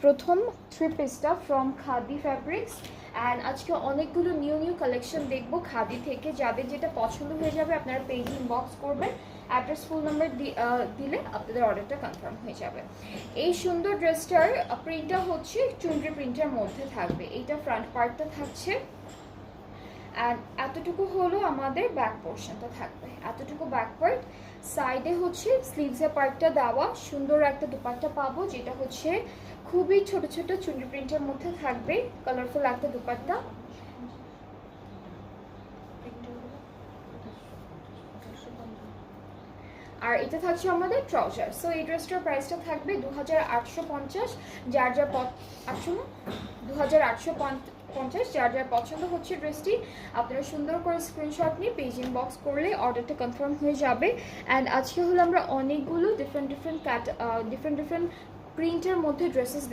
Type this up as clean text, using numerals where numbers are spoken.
প্রথম থ্রি পিসটা from khadi fabrics and আজকে অনেকগুলো নিউ কালেকশন দেখবো খাদি থেকে। যাদের যেটা পছন্দ হয়ে যাবে আপনারা পেজ ইনবক্স করবেন, অ্যাড্রেস ফুল নাম্বার দিলে আপনাদের অর্ডারটা কনফার্ম হয়ে যাবে। এই সুন্দর ড্রেসটার প্রিন্টটা হচ্ছে চুনরি প্রিন্টের মধ্যে থাকবে। এইটা ফ্রন্ট পার্টটা থাকছে অ্যান্ড এতটুকু হলো আমাদের ব্যাক পোর্শনটা থাকবে, এতটুকু ব্যাক পার্ট। সাইডে হচ্ছে স্লিভসের পার্টটা দেওয়া, সুন্দর একটা দুপাট্টা পাবো যেটা হচ্ছে খুবই ছোট ছোট চুনরি প্রিন্টের মধ্যে থাকবে, কালারফুল একটা দুপাট্টা। আর এটা থাকছে আমাদের ট্রাউজার। সো এই ড্রেসটার প্রাইসটা থাকবে 2850। যার যার 2850, যার যার পছন্দ হচ্ছে ড্রেসটি আপনারা সুন্দর করে স্ক্রিনশট নিয়ে পেজ ইনবক্স করলে অর্ডারটা কনফার্ম হয়ে যাবে। অ্যান্ড আজকে হলো আমরা অনেকগুলো ডিফারেন্ট প্রিন্টের মধ্যে ড্রেসেস